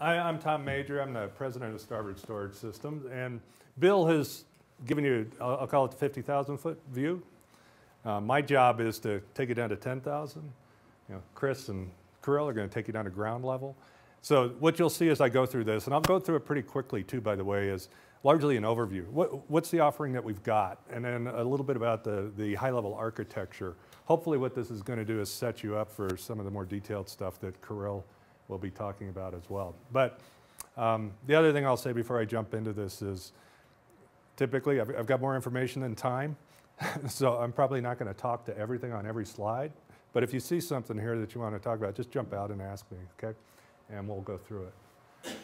I'm Tom Major. I'm the president of Starboard Storage Systems, and Bill has given you, I'll call it the 50,000 foot view. My job is to take it down to 10,000. Chris and Kirill are going to take you down to ground level. So what you'll see as I go through this, and I'll go through it pretty quickly too, by the way, is largely an overview. What's the offering that we've got? And then a little bit about the high-level architecture. Hopefully what this is going to do is set you up for some of the more detailed stuff that Kirill will be talking about as well. But the other thing I'll say before I jump into this is, typically I've got more information than time, so I'm probably not going to talk to everything on every slide. But if you see something here that you want to talk about, just jump out and ask me, okay? And we'll go through it.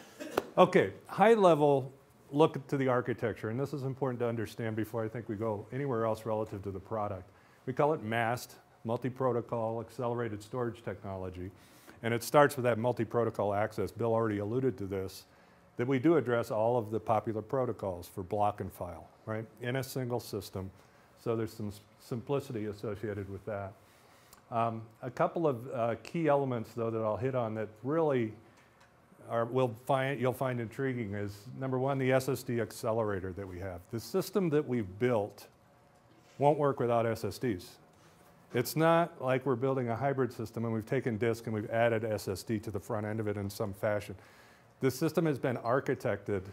Okay, high level look to the architecture, and this is important to understand before I think we go anywhere else relative to the product. We call it MAST, multi-protocol accelerated storage technology. And it starts with that multi-protocol access. Bill already alluded to this, that we do address all of the popular protocols for block and file, right, in a single system. So there's some simplicity associated with that. A couple of key elements, though, that I'll hit on that really you'll find intriguing is, number one, the SSD accelerator that we have. The system that we've built won't work without SSDs. It's not like we're building a hybrid system and we've taken disk and we've added SSD to the front end of it in some fashion. The system has been architected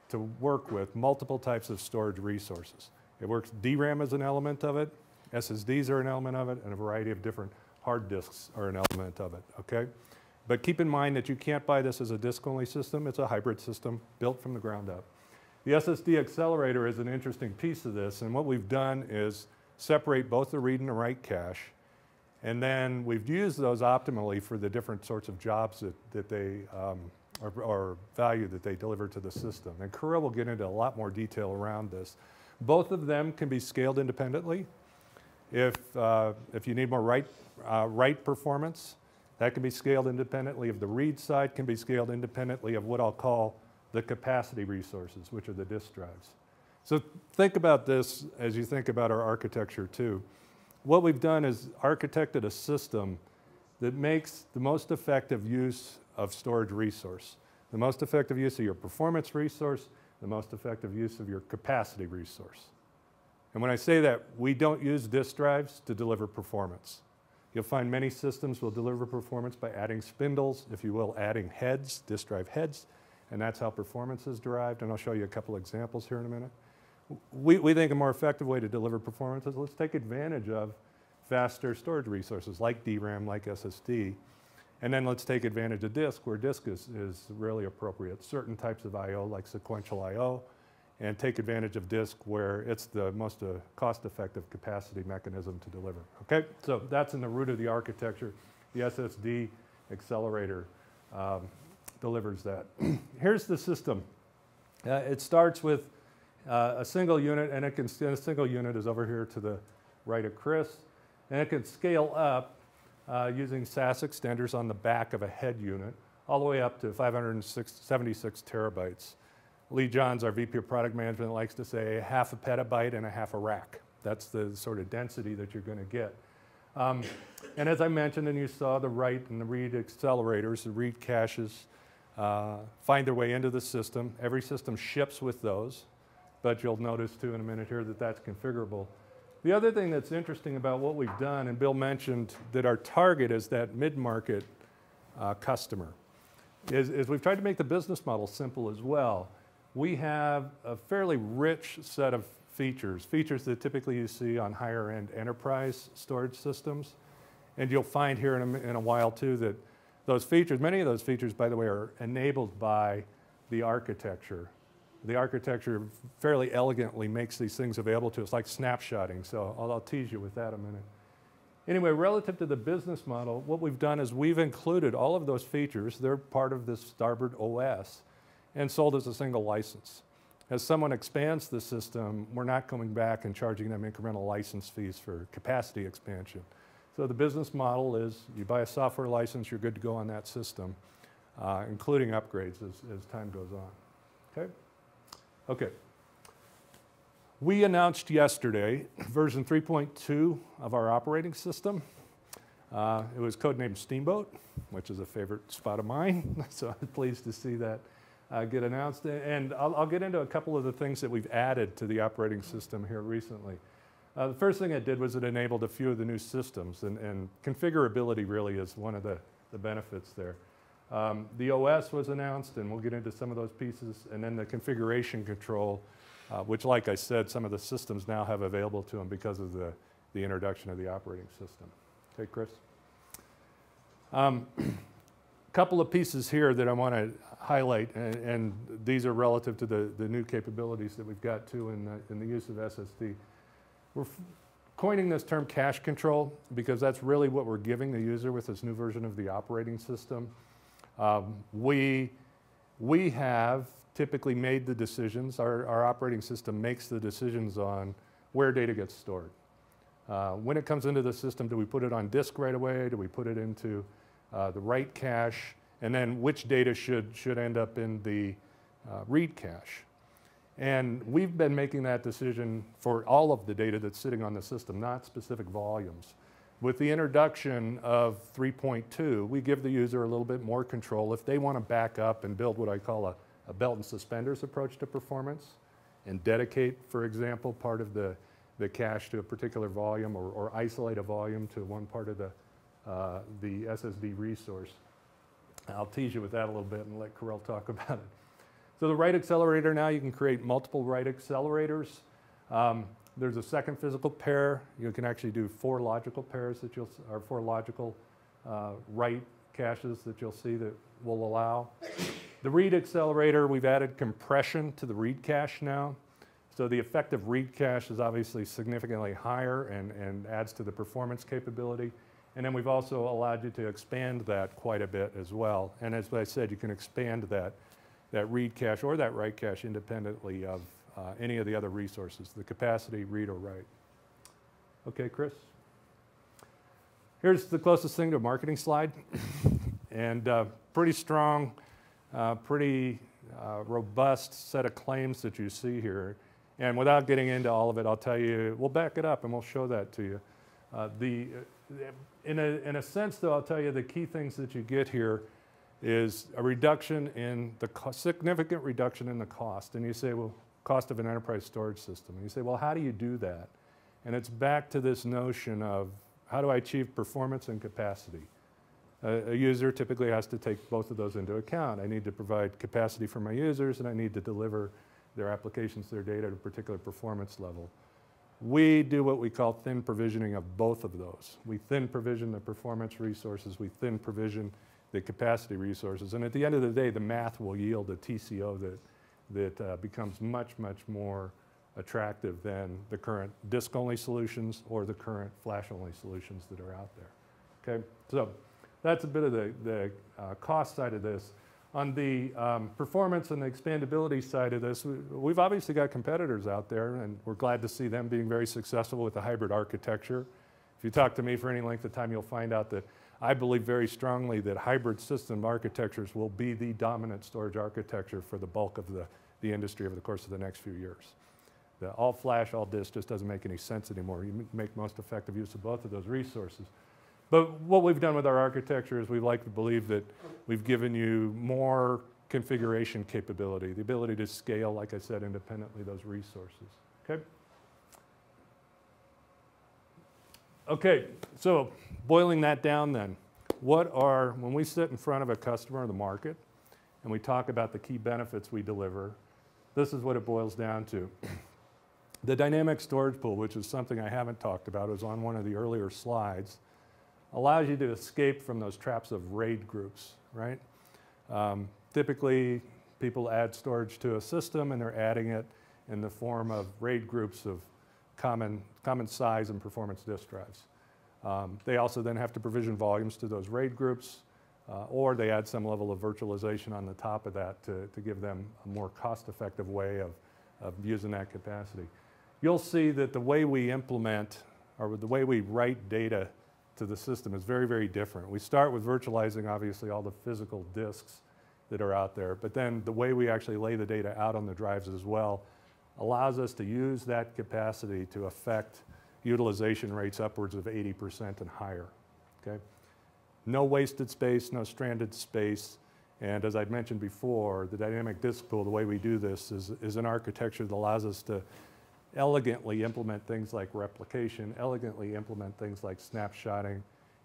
to work with multiple types of storage resources. It works, DRAM is an element of it, SSDs are an element of it, and a variety of different hard disks are an element of it, okay? But keep in mind that you can't buy this as a disk-only system. It's a hybrid system built from the ground up. The SSD accelerator is an interesting piece of this, and what we've done is separate both the read and the write cache, and then we've used those optimally for the different sorts of jobs that they, or value that they deliver to the system. And Kirill will get into a lot more detail around this. Both of them can be scaled independently. If you need more write performance, that can be scaled independently of the read side, can be scaled independently of what I'll call the capacity resources, which are the disk drives. So think about this as you think about our architecture too. What we've done is architected a system that makes the most effective use of storage resource, the most effective use of your performance resource, the most effective use of your capacity resource. And when I say that, we don't use disk drives to deliver performance. You'll find many systems will deliver performance by adding spindles, if you will, adding heads, disk drive heads, and that's how performance is derived, and I'll show you a couple examples here in a minute. We think a more effective way to deliver performance is let's take advantage of faster storage resources like DRAM, like SSD, and then let's take advantage of disk where disk is really appropriate. Certain types of I/O like sequential I/O, and take advantage of disk where it's the most cost-effective capacity mechanism to deliver, okay? So that's in the root of the architecture. The SSD accelerator delivers that. Here's the system. It starts with a single unit, and a single unit is over here to the right of Chris, and it can scale up using SAS extenders on the back of a head unit, all the way up to 576 terabytes. Lee Johns, our VP of Product Management, likes to say half a petabyte and a half a rack. That's the sort of density that you're going to get. And as I mentioned, and you saw the write and the read accelerators, the read caches, find their way into the system. Every system ships with those. But you'll notice too in a minute here that that's configurable. The other thing that's interesting about what we've done, and Bill mentioned that our target is that mid-market customer, is we've tried to make the business model simple as well. We have a fairly rich set of features that typically you see on higher end enterprise storage systems. And you'll find here in a while too that those features, many of those features by the way, are enabled by the architecture. The architecture fairly elegantly makes these things available to us, like snapshotting, so I'll tease you with that a minute. Anyway, relative to the business model, what we've done is we've included all of those features, they're part of this Starboard OS, and sold as a single license. As someone expands the system, we're not coming back and charging them incremental license fees for capacity expansion. So the business model is you buy a software license, you're good to go on that system, including upgrades as time goes on, okay? Okay, we announced yesterday version 3.2 of our operating system. It was codenamed Steamboat, which is a favorite spot of mine, so I'm pleased to see that get announced. And I'll get into a couple of the things that we've added to the operating system here recently. The first thing it did was it enabled a few of the new systems, and configurability really is one of the benefits there. The OS was announced, and we'll get into some of those pieces, and then the configuration control, which, like I said, some of the systems now have available to them because of the introduction of the operating system. Okay, Chris? Couple of pieces here that I want to highlight, and these are relative to the new capabilities that we've got too in the use of SSD. We're coining this term cache control because that's really what we're giving the user with this new version of the operating system. We have typically made the decisions, our operating system makes the decisions on where data gets stored. When it comes into the system, do we put it on disk right away? Do we put it into the write cache? And then which data should end up in the read cache? And we've been making that decision for all of the data that's sitting on the system, not specific volumes. With the introduction of 3.2, we give the user a little bit more control if they want to back up and build what I call a belt and suspenders approach to performance and dedicate, for example, part of the cache to a particular volume or isolate a volume to one part of the SSD resource. I'll tease you with that a little bit and let Carell talk about it. So the write accelerator, now you can create multiple write accelerators. There's a second physical pair. You can actually do 4 logical pairs or 4 logical write caches that you'll see that will allow. The read accelerator, we've added compression to the read cache now. So the effective read cache is obviously significantly higher and adds to the performance capability. And then we've also allowed you to expand that quite a bit as well. And as I said, you can expand that read cache or that write cache independently of any of the other resources, the capacity, read or write. Okay, Chris? Here's the closest thing to a marketing slide. And pretty strong, pretty robust set of claims that you see here. And without getting into all of it, I'll tell you, we'll back it up and we'll show that to you. In a sense, though, I'll tell you the key things that you get here is a reduction in the significant reduction in the cost. And you say, well, cost of an enterprise storage system. And you say, well, how do you do that? And it's back to this notion of how do I achieve performance and capacity? A user typically has to take both of those into account. I need to provide capacity for my users, and I need to deliver their applications, their data at a particular performance level. We do what we call thin provisioning of both of those. We thin provision the performance resources, we thin provision the capacity resources, and at the end of the day, the math will yield a TCO that becomes much, much more attractive than the current disk-only solutions or the current flash-only solutions that are out there. Okay, so that's a bit of the cost side of this. On the performance and the expandability side of this, we've obviously got competitors out there, and we're glad to see them being very successful with the hybrid architecture. If you talk to me for any length of time, you'll find out that I believe very strongly that hybrid system architectures will be the dominant storage architecture for the bulk of the industry over the course of the next few years. The all flash, all disk just doesn't make any sense anymore. You make most effective use of both of those resources. But what we've done with our architecture is we like to believe that we've given you more configuration capability, the ability to scale, like I said, independently those resources. Okay? Okay, so boiling that down then, when we sit in front of a customer or the market and we talk about the key benefits we deliver, this is what it boils down to. The dynamic storage pool, which is something I haven't talked about, it was on one of the earlier slides, allows you to escape from those traps of RAID groups, right? Typically, people add storage to a system and they're adding it in the form of RAID groups of common size and performance disk drives. They also then have to provision volumes to those RAID groups, or they add some level of virtualization on the top of that to give them a more cost-effective way of using that capacity. You'll see that the way we implement, or the way we write data to the system is very, very different. We start with virtualizing, obviously, all the physical disks that are out there, but then the way we actually lay the data out on the drives as well allows us to use that capacity to affect utilization rates upwards of 80% and higher. okay? No wasted space, no stranded space. And as I've mentioned before, the dynamic disk pool, the way we do this is an architecture that allows us to elegantly implement things like replication, elegantly implement things like snapshotting.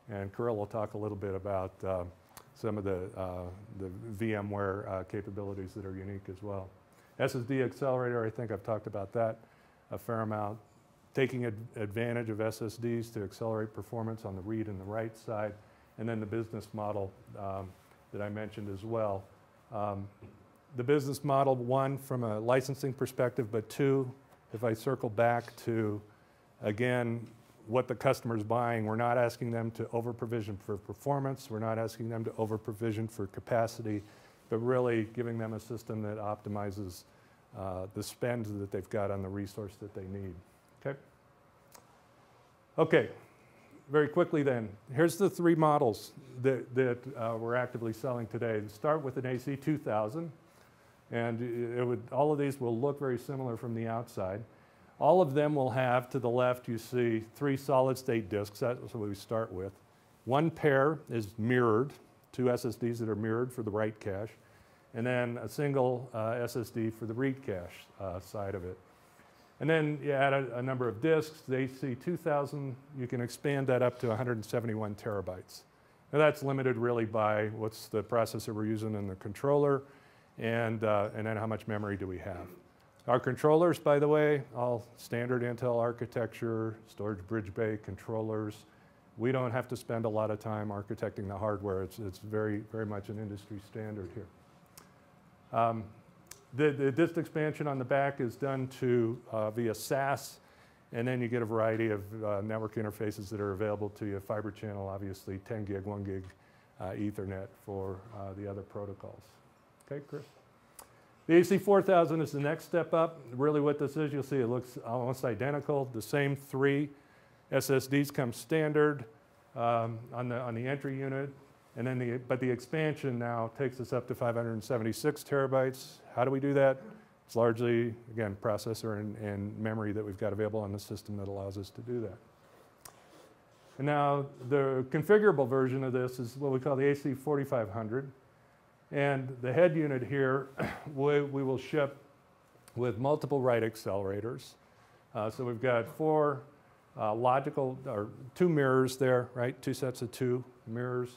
And Kirill will talk a little bit about some of the VMware capabilities that are unique as well. SSD accelerator, I think I've talked about that a fair amount. Taking advantage of SSDs to accelerate performance on the read and the write side. And then the business model that I mentioned as well. The business model, one, from a licensing perspective, but two, if I circle back to, again, what the customer's buying, we're not asking them to over-provision for performance, we're not asking them to over-provision for capacity, but really giving them a system that optimizes the spend that they've got on the resource that they need, okay? Okay, very quickly then, here's the three models that we're actively selling today. Start with an AC2000, and all of these will look very similar from the outside. All of them will have, to the left, you see 3 solid-state disks. That's what we start with. One pair is mirrored, 2 SSDs that are mirrored for the write cache, and then a single SSD for the read cache side of it. And then you add a number of disks. The AC2000, you can expand that up to 171 terabytes. Now that's limited really by what's the processor we're using in the controller, and then how much memory do we have. Our controllers, by the way, all standard Intel architecture, storage bridge bay controllers. We don't have to spend a lot of time architecting the hardware. It's very, very much an industry standard here. The disk expansion on the back is done via SAS, and then you get a variety of network interfaces that are available to you. Fiber channel, obviously, 10 gig, 1 gig Ethernet for the other protocols. Okay, Chris? The AC4000 is the next step up. Really what this is, you'll see it looks almost identical. The same 3 SSDs come standard on the entry unit. And then but the expansion now takes us up to 576 terabytes. How do we do that? It's largely, again, processor and memory that we've got available on the system that allows us to do that. And now the configurable version of this is what we call the AC4500. And the head unit here, we will ship with multiple write accelerators. So we've got 4 logical, or 2 mirrors there, right? 2 sets of 2 mirrors,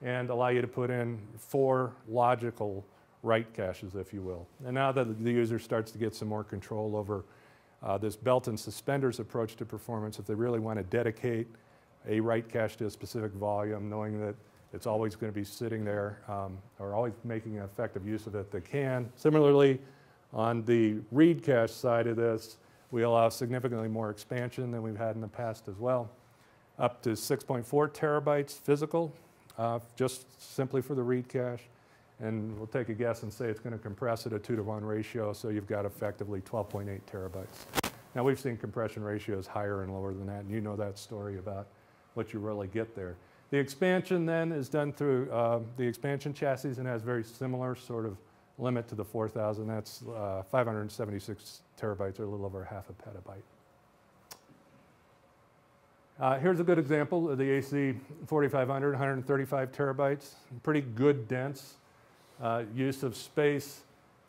and allow you to put in 4 logical write caches, if you will. And now that the user starts to get some more control over this belt and suspenders approach to performance, if they really want to dedicate a write cache to a specific volume, knowing that it's always going to be sitting there, or always making an effective use of it, they can. Similarly, on the read cache side of this, we allow significantly more expansion than we've had in the past as well, up to 6.4 terabytes physical, just simply for the read cache. And we'll take a guess and say it's going to compress at a 2-to-1 ratio, so you've got effectively 12.8 terabytes. Now, we've seen compression ratios higher and lower than that, and you know that story about what you really get there. The expansion then is done through the expansion chassis and has very similar sort of limit to the 4000. That's 576 terabytes, or a little over half a petabyte. Here's a good example of the AC4500, 135 terabytes. Pretty good dense use of space.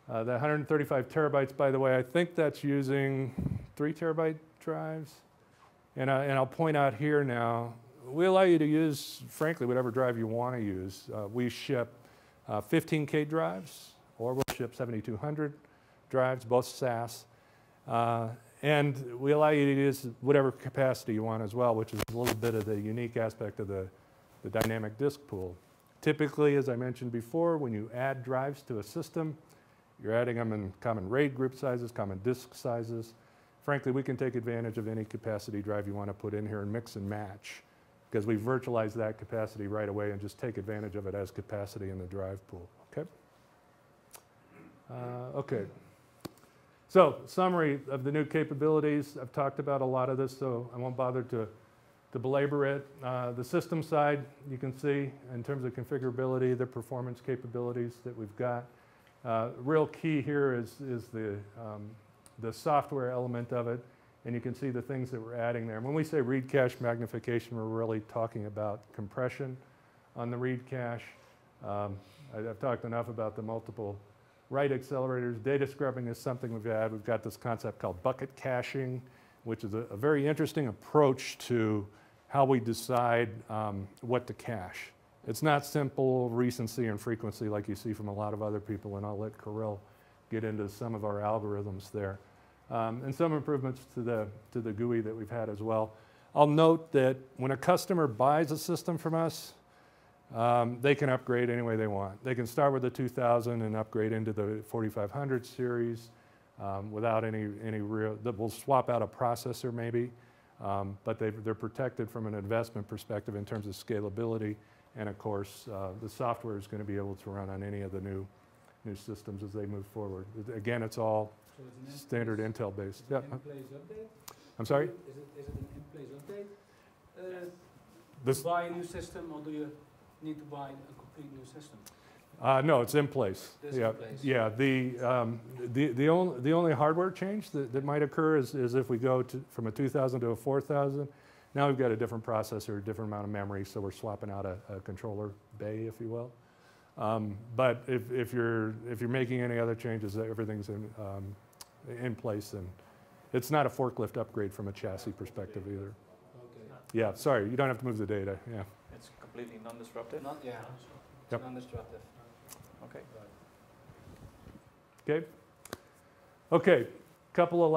The 135 terabytes, by the way, I think that's using 3 terabyte drives. And I'll point out here now, we allow you to use, frankly, whatever drive you want to use. We ship 15K drives, or we'll ship 7200 drives, both SAS. And we allow you to use whatever capacity you want as well, which is a little bit of the unique aspect of the dynamic disk pool. Typically, as I mentioned before, when you add drives to a system, you're adding them in common RAID group sizes, common disk sizes. Frankly, we can take advantage of any capacity drive you want to put in here and mix and match, because we virtualize that capacity right away and just take advantage of it as capacity in the drive pool, okay? Okay. So, summary of the new capabilities. I've talked about a lot of this, so I won't bother to belabor it. The system side, you can see in terms of configurability, the performance capabilities that we've got. Real key here is the software element of it. and you can see the things that we're adding there. And when we say read cache magnification, we're really talking about compression on the read cache. I've talked enough about the multiple write accelerators. Data scrubbing is something we've had. We've got this concept called bucket caching, which is a very interesting approach to how we decide what to cache. It's not simple recency and frequency like you see from a lot of other people, and I'll let Kirill get into some of our algorithms there. And some improvements to the GUI that we've had as well. I'll note that when a customer buys a system from us, they can upgrade any way they want. They can start with the 2000 and upgrade into the 4500 series without any real, we'll swap out a processor maybe, but they're protected from an investment perspective in terms of scalability. And of course, the software is going to be able to run on any of the new systems as they move forward. Again, it's all standard Intel based. Yeah. In-place update? I'm sorry? Is it an in-place update? To buy a new system, or do you need to buy a complete new system? No, it's in place. Yeah. In place. Yeah. The only hardware change that might occur is if we go from a 2000 to a 4000. Now we've got a different processor, a different amount of memory, so we're swapping out a controller bay, if you will. But if you're making any other changes, everything's in place, and it's not a forklift upgrade from a chassis perspective either. Okay. Yeah, sorry, you don't have to move the data. Yeah. It's completely non-disruptive? Yeah. Yep. Non-disruptive. Okay. Okay. Okay. Couple of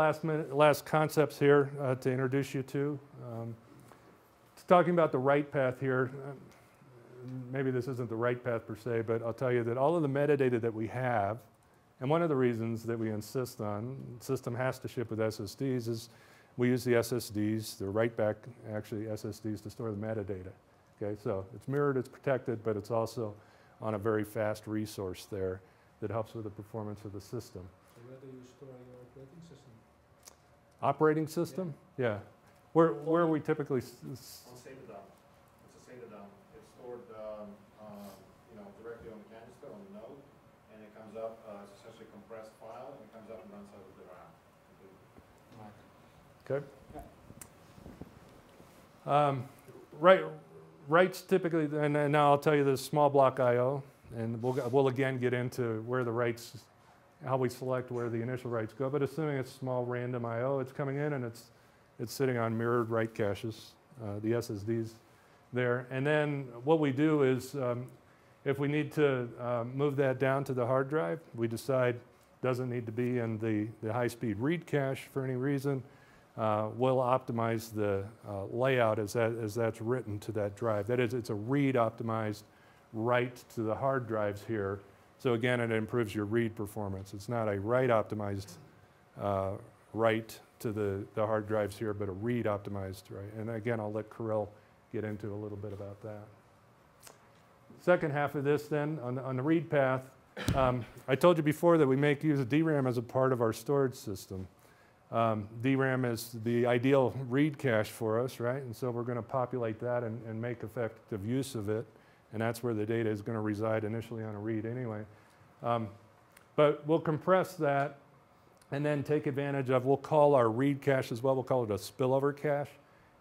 last concepts here to introduce you to. Talking about the write path here. Maybe this isn't the write path per se, but I'll tell you that all of the metadata that we have, and one of the reasons that we insist on, the system has to ship with SSDs, is we use the SSDs, the write back actually SSDs to store the metadata. Okay, so it's mirrored, it's protected, but it's also on a very fast resource there that helps with the performance of the system. So where do you store your operating system? Operating system? Yeah. Where we typically... On SATA dump. It's a SATA dump. It's stored directly on the canister, on the node, and it comes up, it's essentially a compressed file, and it comes up and runs out of the RAM. Okay. Writes typically, and now I'll tell you the small block I/O, and we'll again get into where the writes, how we select where the initial writes go. But assuming it's small random I/O, it's coming in and it's sitting on mirrored write caches, the SSDs there. And then what we do is, if we need to move that down to the hard drive, we decide doesn't need to be in the high-speed read cache for any reason. We'll optimize the layout as that's written to that drive. That is, it's a read optimized write to the hard drives here. So again, it improves your read performance. It's not a write optimized write to the hard drives here, but a read optimized, right? And again, I'll let Kirill get into a little bit about that. Second half of this then, on the read path, I told you before that we use a DRAM as a part of our storage system. DRAM is the ideal read cache for us, right? And so we're going to populate that and make effective use of it. And that's where the data is going to reside initially on a read anyway. But we'll compress that and then take advantage of, we'll call our read cache as well, we'll call it a spillover cache.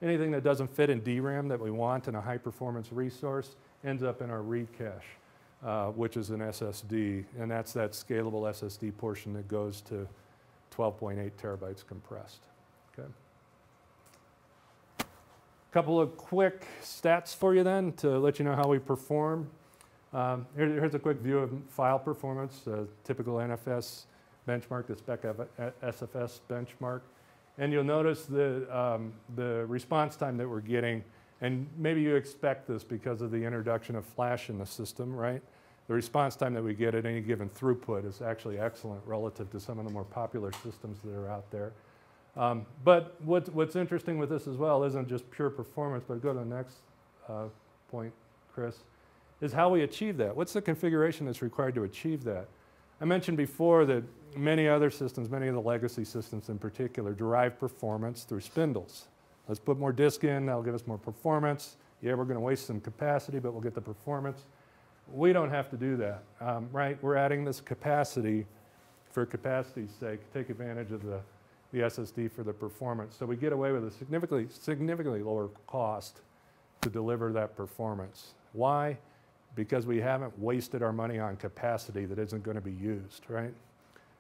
Anything that doesn't fit in DRAM that we want in a high performance resource ends up in our read cache, which is an SSD. And that's that scalable SSD portion that goes to 12.8 terabytes compressed. Okay. Couple of quick stats for you then to let you know how we perform. Here's a quick view of file performance, typical NFS benchmark, the spec SFS benchmark. And you'll notice the response time that we're getting, and maybe you expect this because of the introduction of flash in the system, right? The response time that we get at any given throughput is actually excellent relative to some of the more popular systems that are out there. But what's interesting with this as well isn't just pure performance, but go to the next point, Chris, is how we achieve that. What's the configuration that's required to achieve that? I mentioned before that many other systems, many of the legacy systems in particular, derive performance through spindles. Let's put more disk in, that'll give us more performance. Yeah, we're going to waste some capacity, but we'll get the performance. We don't have to do that, right? We're adding this capacity for capacity's sake, take advantage of the the SSD for the performance. So we get away with a significantly lower cost to deliver that performance. Why? Because we haven't wasted our money on capacity that isn't going to be used, right?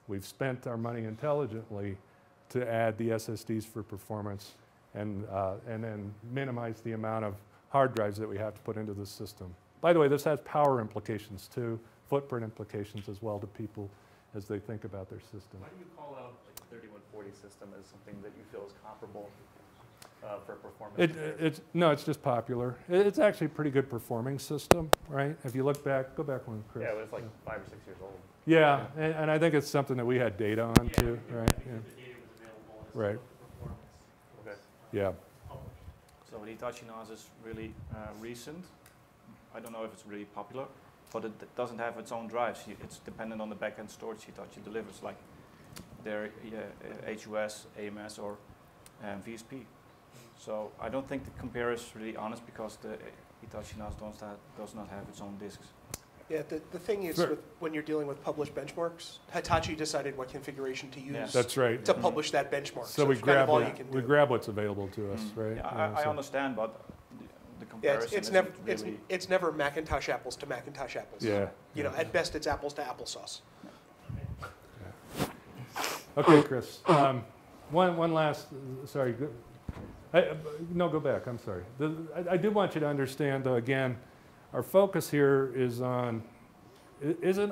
We've spent our money intelligently to add the SSDs for performance and then minimize the amount of hard drives that we have to put into the system. By the way, this has power implications too, footprint implications as well to people as they think about their system. Why do you call out like the 3140 system as something that you feel is comparable for performance? No, it's just popular. It's actually a pretty good performing system, right? If you look back, go back one, Chris. Yeah, it was like 5 or 6 years old. Yeah, and I think it's something that we had data on too, right? Yeah. The data was available as Right. the performance was, Okay. Yeah. published. So the Hitachi NAS is really recent. I don't know if it's really popular, but it doesn't have its own drives. It's dependent on the back-end storage Hitachi delivers, like their HUS, AMS, or VSP. So I don't think the compare is really honest because the Hitachi NAS does not have its own disks. Yeah, the thing is, Sure. when you're dealing with published benchmarks, Hitachi decided what configuration to use Yeah. That's right. to publish that benchmark. So we it's kind of grab all it, you can we do. grab what's available to us, right? Yeah, I so- understand, but the Yeah, comparison it's isn't never really. it's never Macintosh apples to Macintosh apples. Yeah. You know, at best it's apples to applesauce. Okay, Chris. One last, sorry. No, go back, I'm sorry. I do want you to understand, though, again, our focus here isn't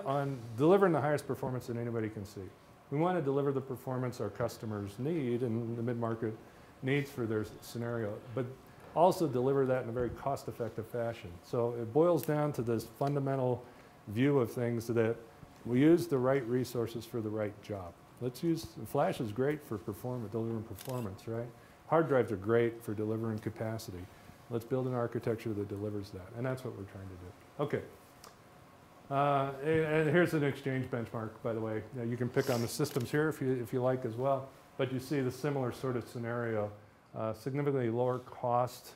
on delivering the highest performance that anybody can see. We want to deliver the performance our customers need and the mid-market needs for their scenario, but also deliver that in a very cost-effective fashion. So it boils down to this fundamental view of things that we use the right resources for the right job. Flash is great for delivering performance, right? Hard drives are great for delivering capacity. Let's build an architecture that delivers that, and that's what we're trying to do. Okay. And here's an Exchange benchmark, by the way. Now, you can pick on the systems here if you like as well, but you see the similar sort of scenario. Significantly lower cost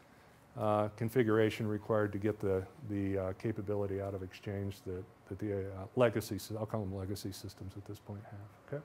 configuration required to get the capability out of Exchange that the legacy, I'll call them legacy systems at this point have, okay?